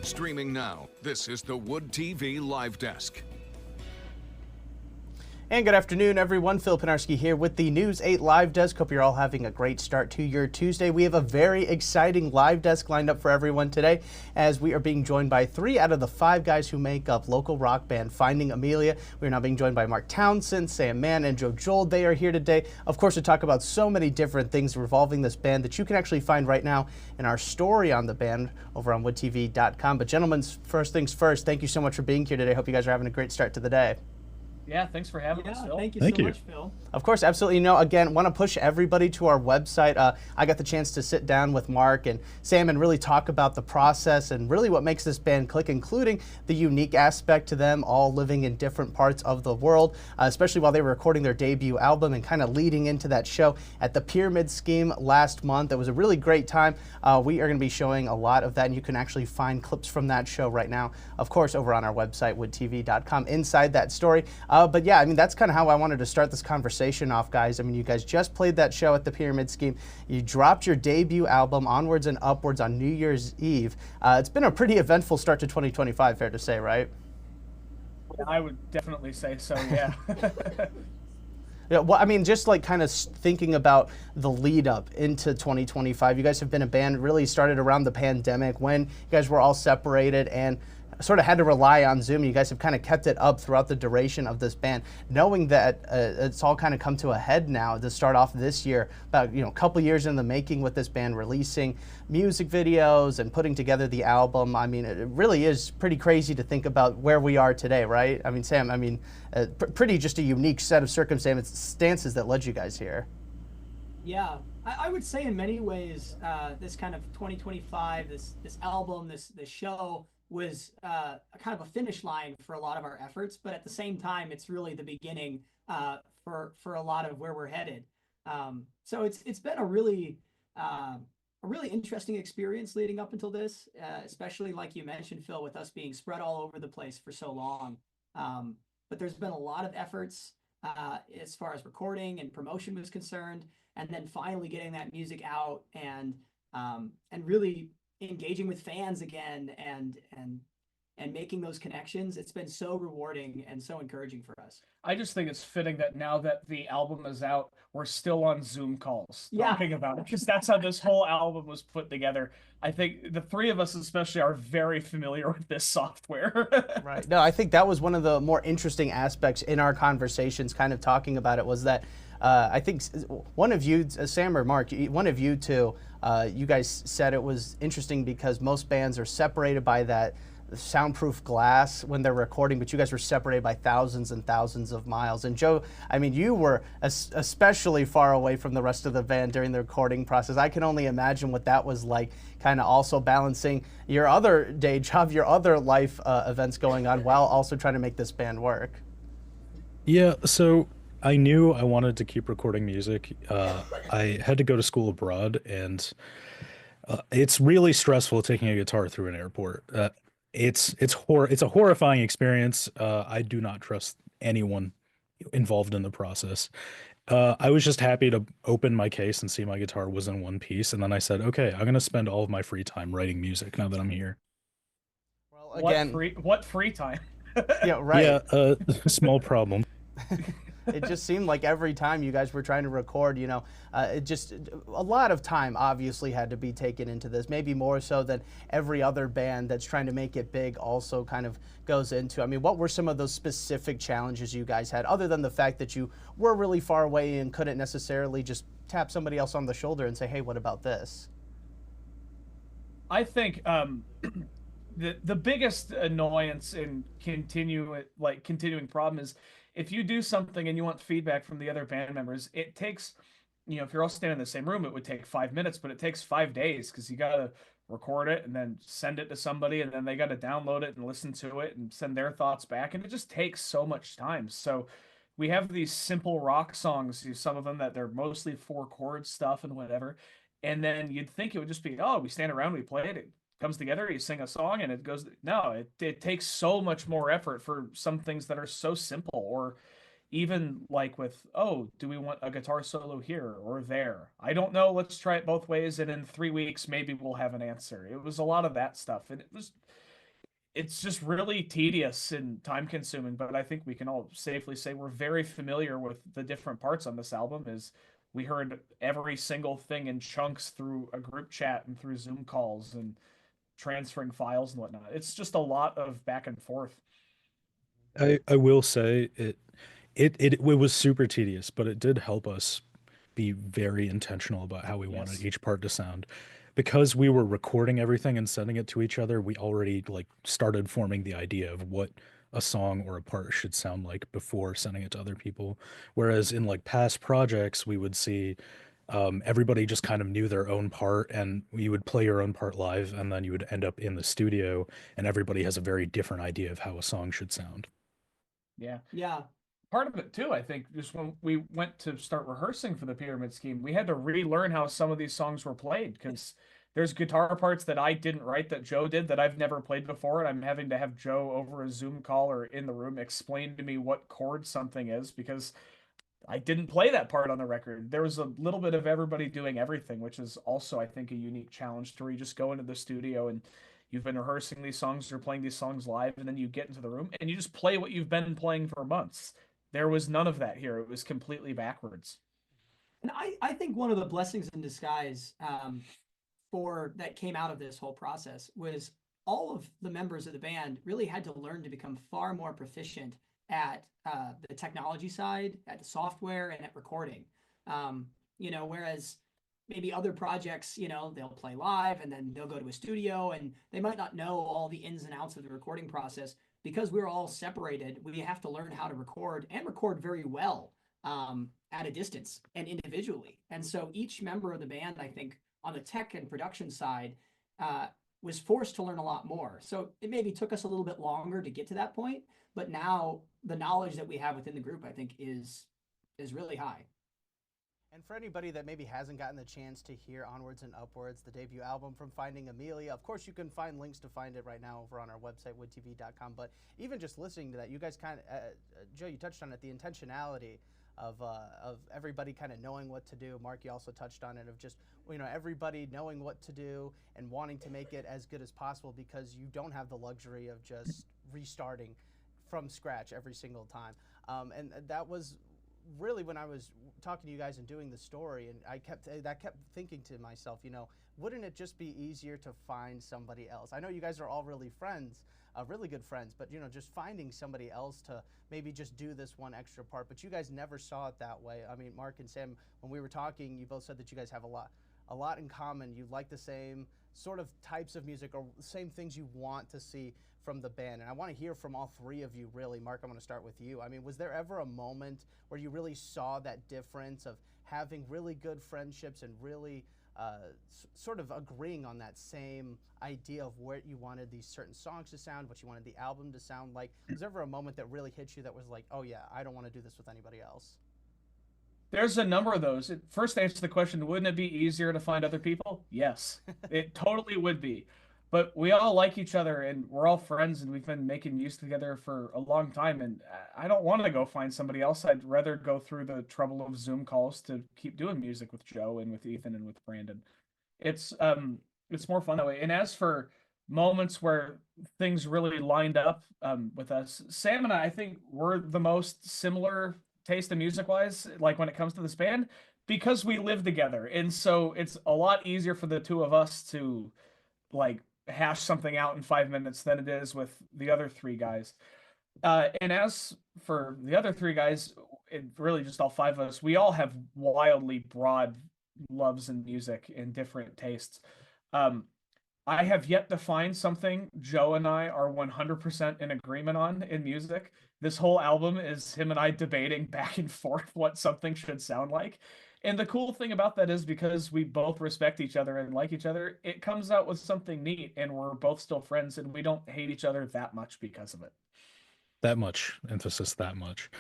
Streaming now, this is the Wood TV Live Desk. And good afternoon, everyone. Phil Pinarski here with the News 8 Live Desk. Hope you're all having a great start to your Tuesday. We have a very exciting live desk lined up for everyone today, as we are being joined by 3 out of the 5 guys who make up local rock band Finding Amelia. We are now being joined by Mark Townsend, Sam Mann, and Joe Joel. They are here today, of course, to talk about so many different things revolving this band that you can actually find right now in our story on the band over on woodtv.com. But gentlemen, first things first, thank you so much for being here today. Hope you guys are having a great start to the day. Yeah, thanks for having us, Phil. Thank you so much, Phil. Of course, absolutely. You know, again, want to push everybody to our website. I got the chance to sit down with Mark and Sam and really talk about the process and really what makes this band click, including the unique aspect to them all living in different parts of the world, especially while they were recording their debut album and kind of leading into that show at the Pyramid Scheme last month. It was a really great time. We are going to be showing a lot of that, and you can actually find clips from that show right now, of course, over on our website, woodtv.com, inside that story. But yeah, I mean, that's kind of how I wanted to start this conversation off, guys. I mean, you guys just played that show at the Pyramid Scheme. You dropped your debut album, Onwards and Upwards, on New Year's Eve. It's been a pretty eventful start to 2025, fair to say, right? I would definitely say so, yeah. Yeah, well, I mean, just like kind of thinking about the lead up into 2025, you guys have been a band really started around the pandemic when you guys were all separated and sort of had to rely on Zoom. You guys have kind of kept it up throughout the duration of this band, knowing that it's all kind of come to a head now to start off this year, about a couple years in the making with this band releasing music videos and putting together the album. I mean, it really is pretty crazy to think about where we are today, right? I mean, Sam, I mean, pretty just a unique set of circumstances that led you guys here. Yeah, I would say in many ways, this kind of 2025, this album, this show was a kind of a finish line for a lot of our efforts, but at the same time, it's really the beginning for a lot of where we're headed. So it's been a really interesting experience leading up until this, especially like you mentioned, Phil, with us being spread all over the place for so long. But there's been a lot of efforts as far as recording and promotion was concerned, and then finally getting that music out and really engaging with fans again and making those connections. It's been so rewarding and so encouraging for us. I just think it's fitting that now that the album is out, we're still on Zoom calls talking about it, because that's how this whole album was put together. I think the 3 of us especially are very familiar with this software. Right. No, I think that was one of the more interesting aspects in our conversations, kind of talking about it, was that I think one of you, Sam or Mark, one of you two, you guys said it was interesting because most bands are separated by that soundproof glass when they're recording, but you guys were separated by thousands and thousands of miles. And Joe, I mean, you were especially far away from the rest of the band during the recording process. I can only imagine what that was like, kind of also balancing your other day job, your other life events going on, while also trying to make this band work. Yeah, so I knew I wanted to keep recording music. I had to go to school abroad, and it's really stressful taking a guitar through an airport. It's a horrifying experience. I do not trust anyone involved in the process. I was just happy to open my case and see my guitar was in one piece, and then I said, okay, I'm gonna spend all of my free time writing music now that I'm here. Well, again, what free time? Yeah, right. Yeah, small problem. It just seemed like every time you guys were trying to record, it just, a lot of time obviously had to be taken into this, maybe more so than every other band that's trying to make it big also kind of goes into. I mean, what were some of those specific challenges you guys had, other than the fact that you were really far away and couldn't necessarily just tap somebody else on the shoulder and say, hey, what about this? I think the biggest annoyance in continuing problem is, if you do something and you want feedback from the other band members, it takes, if you're all standing in the same room, it would take 5 minutes, but it takes 5 days, because you got to record it and then send it to somebody, and then they got to download it and listen to it and send their thoughts back. And it just takes so much time. So we have these simple rock songs, some of them that they're mostly 4-chord stuff and whatever. And then you'd think it would just be, oh, we stand around, we play it comes together, you sing a song, and it goes. No, it takes so much more effort for some things that are so simple. Or even like with, oh, do we want a guitar solo here or there? I don't know. Let's try it both ways, and in 3 weeks, maybe we'll have an answer. It was a lot of that stuff, and it's just really tedious and time consuming, but I think we can all safely say we're very familiar with the different parts on this album. Is we heard every single thing in chunks through a group chat and through Zoom calls and transferring files and whatnot. It's just a lot of back and forth. I will say it was super tedious, but it did help us be very intentional about how we wanted Yes. each part to sound. Because we were recording everything and sending it to each other, we already like started forming the idea of what a song or a part should sound like before sending it to other people. Whereas in like past projects, we would see everybody just kind of knew their own part, and you would play your own part live, and then you would end up in the studio, and everybody has a very different idea of how a song should sound. Yeah. Yeah. Part of it too, I think, just when we went to start rehearsing for the Pyramid Scheme, we had to relearn how some of these songs were played because there's guitar parts that I didn't write that Joe did that I've never played before, and I'm having to have Joe over a Zoom call or in the room explain to me what chord something is because I didn't play that part on the record. There was a little bit of everybody doing everything, which is also, I think, a unique challenge to where you just go into the studio and you've been rehearsing these songs or playing these songs live, and then you get into the room and you just play what you've been playing for months. There was none of that here. It was completely backwards. And I think one of the blessings in disguise for that came out of this whole process was all of the members of the band really had to learn to become far more proficient at the technology side, at the software, and at recording. Whereas maybe other projects, they'll play live and then they'll go to a studio and they might not know all the ins and outs of the recording process. Because we're all separated, we have to learn how to record and record very well at a distance and individually. And so each member of the band, I think, on the tech and production side, was forced to learn a lot more. So it maybe took us a little bit longer to get to that point, but now the knowledge that we have within the group, I think, is really high. And for anybody that maybe hasn't gotten the chance to hear Onwards and Upwards, the debut album from Finding Amelia, of course you can find links to find it right now over on our website, woodtv.com. But even just listening to that, you guys kind of, Joe, you touched on it, the intentionality of everybody kind of knowing what to do. Mark, you also touched on it, of just, everybody knowing what to do and wanting to make it as good as possible, because you don't have the luxury of just restarting from scratch every single time. And that was really when I was talking to you guys and doing the story, and I kept thinking to myself, wouldn't it just be easier to find somebody else? I know you guys are all really friends, really good friends, but just finding somebody else to maybe just do this one extra part. But you guys never saw it that way. I mean, Mark and Sam, when we were talking, you both said that you guys have a lot in common. You like the same sort of types of music or same things you want to see from the band. And I want to hear from all three of you, really. Mark, I'm going to start with you. I mean, was there ever a moment where you really saw that difference of having really good friendships and really sort of agreeing on that same idea of where you wanted these certain songs to sound, what you wanted the album to sound like? Was there ever a moment that really hit you that was like, oh yeah, I don't want to do this with anybody else? There's a number of those. First, to answer the question, wouldn't it be easier to find other people? Yes, it totally would be. But we all like each other and we're all friends and we've been making music together for a long time. And I don't want to go find somebody else. I'd rather go through the trouble of Zoom calls to keep doing music with Joe and with Ethan and with Brandon. It's more fun that way. And as for moments where things really lined up with us, Sam and I think we're the most similar taste in music wise, like when it comes to this band, because we live together. And so it's a lot easier for the two of us to like hash something out in 5 minutes than it is with the other three guys. And as for the other three guys, it really just all five of us, we all have wildly broad loves in music and different tastes. Um, I have yet to find something Joe and I are 100% in agreement on in music. This whole album is him and I debating back and forth what something should sound like. And the cool thing about that is because we both respect each other and like each other, it comes out with something neat and we're both still friends and we don't hate each other that much because of it. That much emphasis, that much.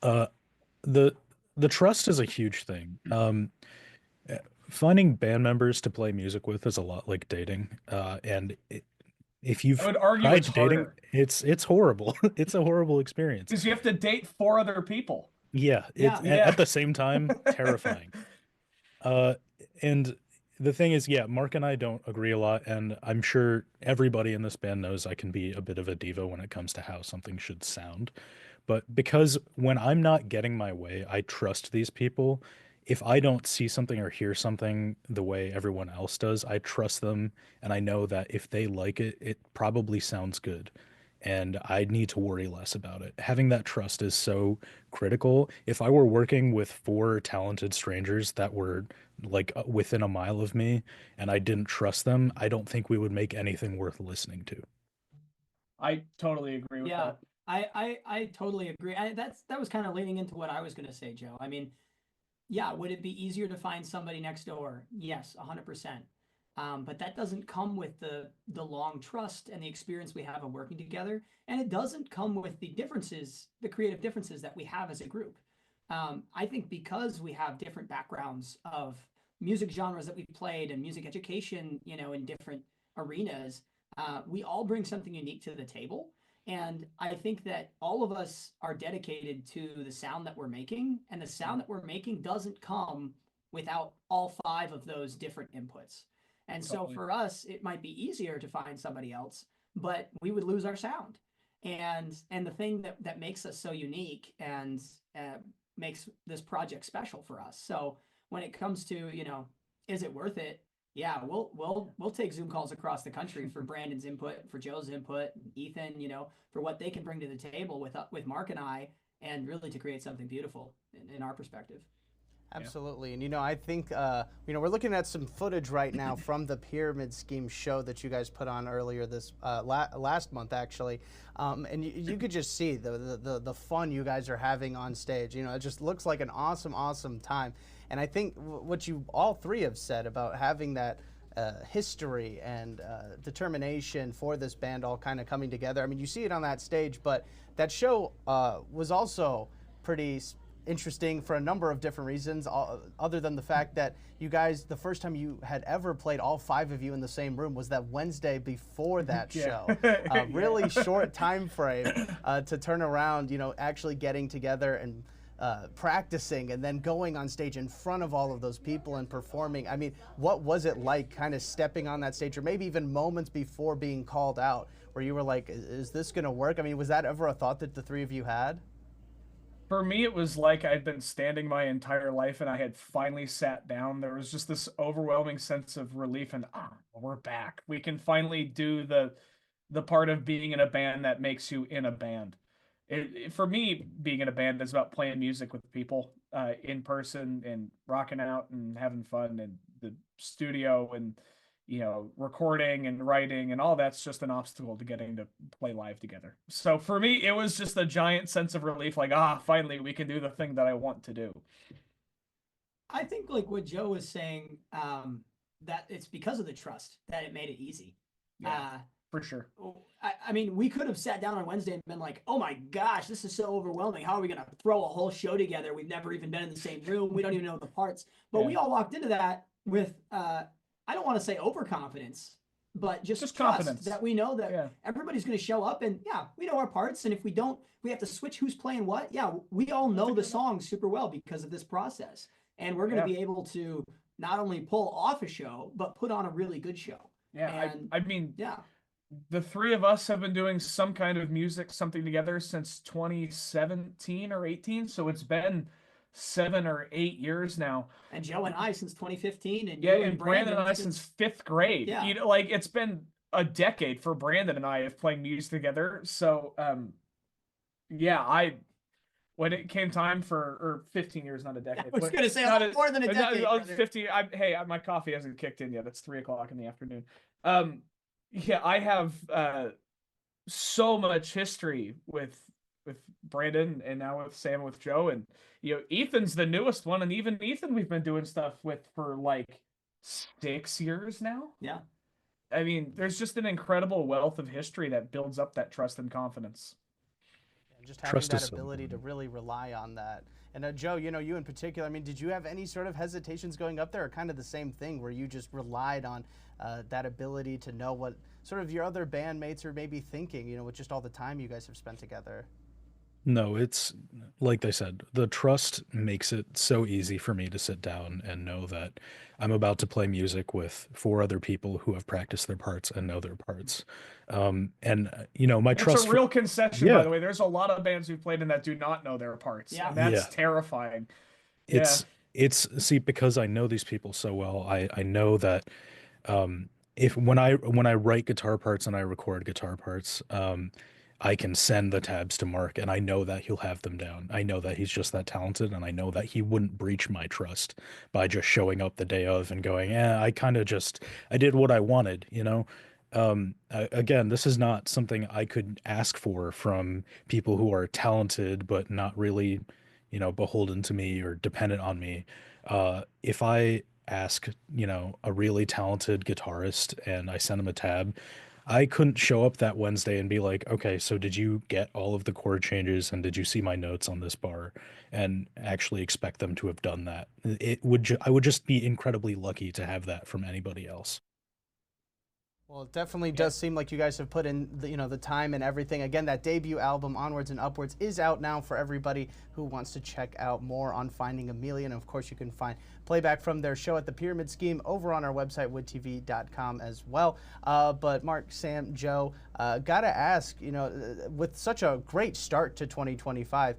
Uh, the the trust is a huge thing. Finding band members to play music with is a lot like dating. If I you've would argue tried it's dating, harder it's horrible. It's a horrible experience. because you have to date four other people. Yeah, Yeah. at Yeah. the same time terrifying. Uh, and the thing is, yeah, Mark and I don't agree a lot, and I'm sure everybody in this band knows I can be a bit of a diva when it comes to how something should sound. But because when I'm not getting my way, I trust these people. If I don't see something or hear something the way everyone else does, I trust them, and I know that if they like it, it probably sounds good. And I need to worry less about it. Having that trust is so critical. If I were working with four talented strangers that were like within a mile of me and I didn't trust them, I don't think we would make anything worth listening to. I totally agree with Yeah, that. I totally agree. That was kind of leaning into what I was going to say, Joe. I mean, yeah, would it be easier to find somebody next door? Yes, 100%. But that doesn't come with the long trust and the experience we have of working together, and it doesn't come with the differences, the creative differences that we have as a group. I think because we have different backgrounds of music genres that we've played and music education, you know, in different arenas, we all bring something unique to the table. And I think that all of us are dedicated to the sound that we're making, and the sound that we're making doesn't come without all five of those different inputs. And so Totally. for us, it might be easier to find somebody else, but we would lose our sound. And the thing that makes us so unique and makes this project special for us. So when it comes to, you know, is it worth it? Yeah, we'll take Zoom calls across the country for Brandon's input, for Joe's input, Ethan, you know, for what they can bring to the table with Mark and I, and really to create something beautiful in our perspective. Absolutely. And, you know, I think, you know, we're looking at some footage right now from the Pyramid Scheme show that you guys put on earlier this last month, actually. And you could just see the fun you guys are having on stage. You know, it just looks like an awesome, awesome time. And I think what you all three have said about having that history and determination for this band all kind of coming together. I mean, you see it on that stage, but that show was also pretty interesting for a number of different reasons, other than the fact that you guys, the first time you had ever played, all five of you in the same room, was that Wednesday before that show. Really short time frame to turn around, you know, actually getting together and practicing and then going on stage in front of all of those people and performing. I mean, what was it like kind of stepping on that stage, or maybe even moments before being called out, where you were like, is this going to work? I mean, was that ever a thought that the three of you had? For me, it was like I'd been standing my entire life and I had finally sat down. There was just this overwhelming sense of relief and we're back. We can finally do the part of being in a band that makes you in a band. For me, being in a band is about playing music with people in person and rocking out and having fun, and the studio and, you know, recording and writing and all that's just an obstacle to getting to play live together. So for me, it was just a giant sense of relief, like, finally we can do the thing that I want to do. I think like what Joe was saying, that it's because of the trust that it made it easy. Yeah, for sure. I mean, we could have sat down on Wednesday and been like, oh my gosh, this is so overwhelming. How are we going to throw a whole show together? We've never even been in the same room. We don't even know the parts. But we all walked into that with, I don't want to say overconfidence, but just trust confidence that we know that everybody's going to show up, and we know our parts. And if we don't, we have to switch who's playing what. Yeah, we all know the songs super well because of this process. And we're going to be able to not only pull off a show, but put on a really good show. Yeah, and, I mean, the three of us have been doing some kind of music, something together since 2017 or 18. So it's been 7 or 8 years now. And Joe and I since 2015, and and Brandon and I since 5th grade. Yeah. You know, like it's been a decade for Brandon and I of playing music together. So when it came time for, or 15 years, not a decade. I was going to say more than a decade. 50. My coffee hasn't kicked in yet. It's 3:00 in the afternoon. I have so much history with Brandon, and now with Sam, with Joe, and you know, Ethan's the newest one, and even Ethan we've been doing stuff with for like 6 years now. Yeah. I mean, there's just an incredible wealth of history that builds up that trust and confidence. And just having that ability to really rely on that. And Joe, you know, you in particular, I mean, did you have any sort of hesitations going up there, or kind of the same thing where you just relied on that ability to know what sort of your other bandmates are maybe thinking, you know, with just all the time you guys have spent together? No, it's like they said, the trust makes it so easy for me to sit down and know that I'm about to play music with four other people who have practiced their parts and know their parts. My It's a trust for, real concession, by yeah, the way. There's a lot of bands who've played in that do not know their parts, Yeah. and that's yeah, terrifying. Yeah. it's, see, because I know these people so well, I know that if when I write guitar parts and I record guitar parts, I can send the tabs to Mark and I know that he'll have them down. I know that he's just that talented and I know that he wouldn't breach my trust by just showing up the day of and going, I kind of just I did what I wanted, you know. Again, this is not something I could ask for from people who are talented but not really, beholden to me or dependent on me. If I ask, a really talented guitarist and I send him a tab, I couldn't show up that Wednesday and be like, okay, so did you get all of the chord changes and did you see my notes on this bar and actually expect them to have done that? I would just be incredibly lucky to have that from anybody else. Well, it definitely Yeah. does seem like you guys have put in the time and everything. Again, that debut album, Onwards and Upwards, is out now for everybody who wants to check out more on Finding Amelia. And of course, you can find playback from their show at the Pyramid Scheme over on our website, woodtv.com as well. But Mark, Sam, Joe, gotta ask, with such a great start to 2025,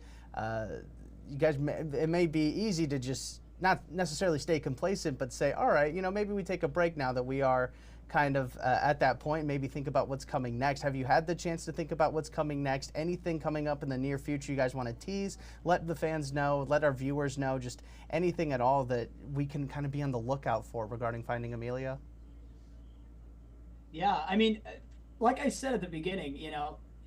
you guys, it may be easy to just not necessarily stay complacent, but say, all right, maybe we take a break now that we are kind of at that point, maybe think about what's coming next. Have you had the chance to think about what's coming next? Anything coming up in the near future you guys want to tease? Let the fans know, let our viewers know, just anything at all that we can kind of be on the lookout for regarding Finding Amelia? Yeah, I mean, like I said at the beginning,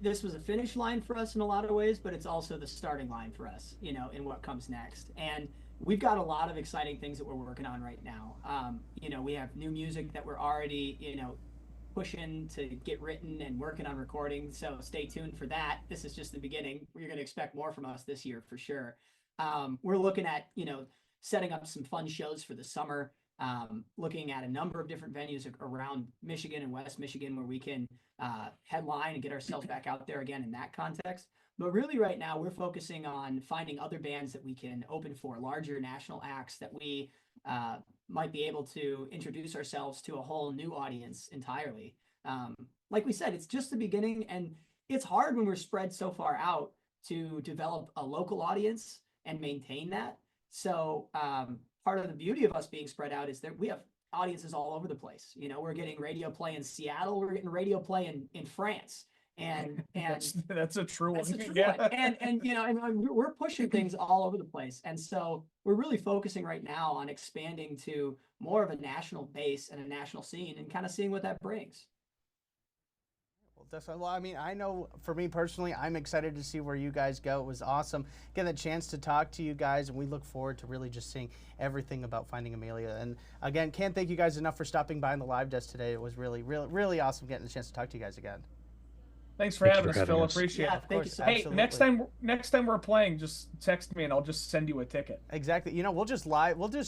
this was a finish line for us in a lot of ways, but it's also the starting line for us, in what comes next. And we've got a lot of exciting things that we're working on right now. We have new music that we're already, pushing to get written and working on recording. So stay tuned for that. This is just the beginning. You're going to expect more from us this year for sure. We're looking at, setting up some fun shows for the summer. Looking at a number of different venues around Michigan and West Michigan where we can headline and get ourselves back out there again in that context. But really right now we're focusing on finding other bands that we can open for, larger national acts that we might be able to introduce ourselves to a whole new audience entirely. Like we said, it's just the beginning and it's hard when we're spread so far out to develop a local audience and maintain that. So part of the beauty of us being spread out is that we have audiences all over the place. We're getting radio play in Seattle, we're getting radio play in France, and That's a true that's one. a true Yeah. one. And we're pushing things all over the place. And so we're really focusing right now on expanding to more of a national base and a national scene and kind of seeing what that brings. Well, definitely. Well, I mean, I know for me personally, I'm excited to see where you guys go. It was awesome getting the chance to talk to you guys, and we look forward to really just seeing everything about Finding Amelia. And again, can't thank you guys enough for stopping by in the live desk today. It was really, really, really awesome getting the chance to talk to you guys again. Thanks for Thank you having for us, having Phil. us. Appreciate Yeah, it. thank you so Hey, much. next time we're playing, just text me and I'll just send you a ticket. Exactly. We'll just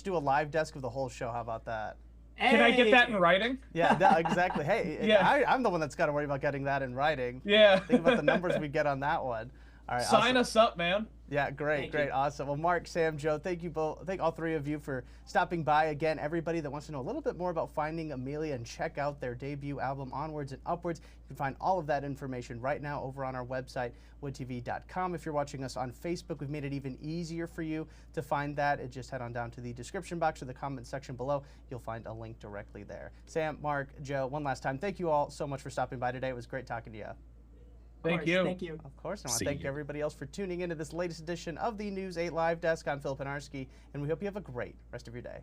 do a live desk of the whole show. How about that? Can I get that in writing? Yeah, exactly. Hey, Yeah. I'm the one that's got to worry about getting that in writing. Yeah. Think about the numbers we get on that one. All right. Sign awesome. us up, man. Yeah, great, Thank you. awesome. Well, Mark, Sam, Joe, thank you both. Thank all three of you for stopping by. Again, everybody that wants to know a little bit more about Finding Amelia and check out their debut album, Onwards and Upwards, you can find all of that information right now over on our website, woodtv.com. If you're watching us on Facebook, we've made it even easier for you to find that. Just head on down to the description box or the comment section below. You'll find a link directly there. Sam, Mark, Joe, one last time, thank you all so much for stopping by today. It was great talking to you. Thank you. Thank you. Of course, I want See to thank you. everybody else for tuning into this latest edition of the News 8 Live Desk. I'm Phil Pinarski, and we hope you have a great rest of your day.